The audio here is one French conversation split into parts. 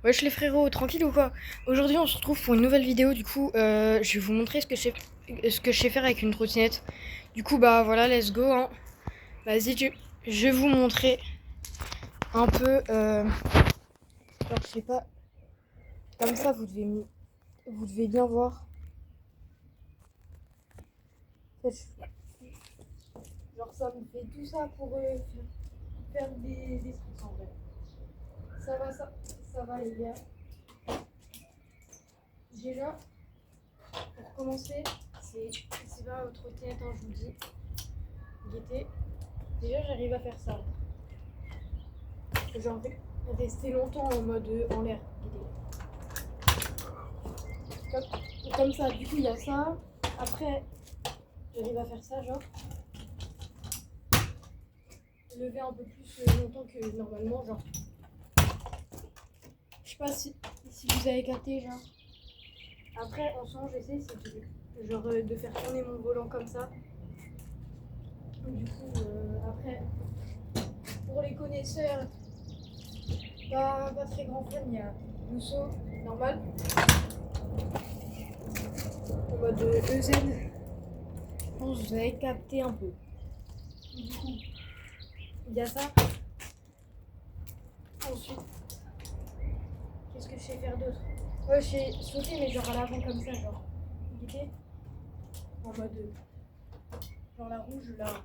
Wesh les frérots, tranquille ou quoi? Aujourd'hui on se retrouve pour une nouvelle vidéo, du coup je vais vous montrer ce que je sais faire avec une trottinette. Du coup bah voilà, let's go hein. Vas-y, je vais vous montrer un peu, genre je sais pas, comme ça vous devez bien voir. En fait, genre ça me fait tout ça pour faire des tricks en vrai. Ça va les gars. Déjà, pour commencer, c'est pas votre trottinette, hein, je vous dis. Guettez. Déjà, j'arrive à faire ça. Genre, rester longtemps en mode en l'air. Comme ça, du coup, il y a ça. Après, j'arrive à faire ça, genre. Lever un peu plus longtemps que normalement, genre. Je sais pas si vous avez capté, genre. Après, en son, j'essaie, genre de faire tourner mon volant comme ça. Du coup, après, pour les connaisseurs, pas très grand fan, il y a le saut normal en mode EZ. Je pense que vous avez capté un peu. Du coup, il y a ça. Ensuite, qu'est-ce que je sais faire d'autre? Ouais, je sais sauter, mais genre à l'avant comme ça, genre. Guettez. En mode. Genre la rouge là.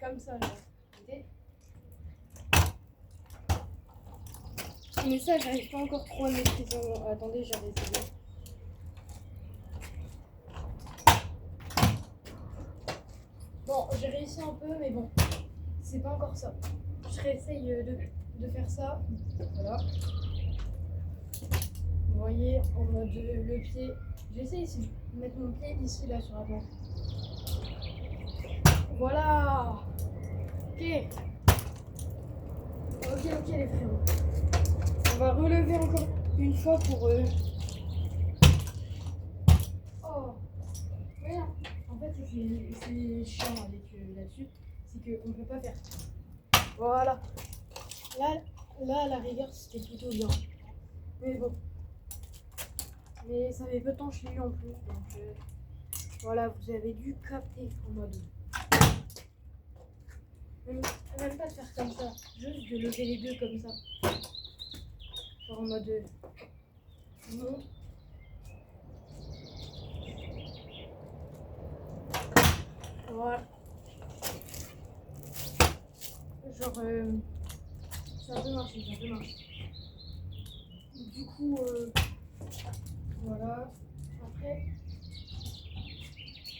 Comme ça, genre. Guettez. Mais ça, j'arrive pas encore trop à maîtriser. Attendez, j'avais essayé. Bon, j'ai réussi un peu, mais bon, c'est pas encore ça. Je réessaye de faire ça. Voilà. Vous voyez, en mode le pied. J'essaie ici de mettre mon pied ici, là, sur la planche. Voilà. Ok. Ok, les frérots. On va relever encore une fois pour... Oh. Voilà. En fait, c'est chiant avec là-dessus. C'est qu'on peut pas faire. Voilà. Là, à la rigueur, c'était plutôt bien. Mais bon. Mais ça fait peu de temps que je l'ai eu en plus. Donc voilà, vous avez dû capter en mode. Même pas de faire comme ça. Juste de lever les deux comme ça. Genre en mode. Non. Voilà. Genre. Ça peut marcher, ça peut marcher. Du coup, voilà. Après,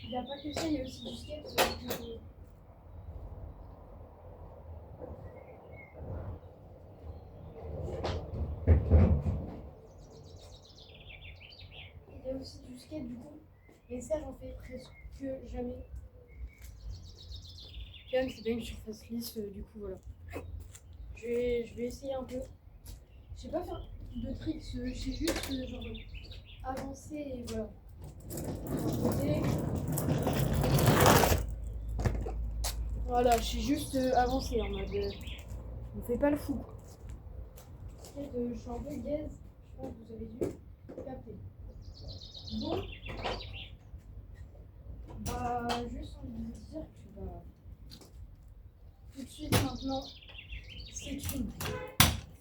il n'y a pas que ça, il y a aussi du skate. Il y a aussi du skate, du coup. Et ça, j'en fais presque jamais. Même c'est pas une surface lisse, du coup, voilà. Je vais essayer un peu. Je sais pas faire de tricks, je sais juste genre avancer et voilà. Voilà, je sais juste avancer en mode. On fait pas le fou. Peut-être je suis un peu gaze, je pense que vous avez dû capter. Bon, bah juste envie de vous dire que bah tout de suite maintenant c'est une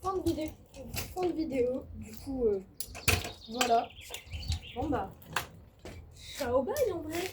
fin de vidéo. Du coup voilà. Bon bah ciao bye en vrai.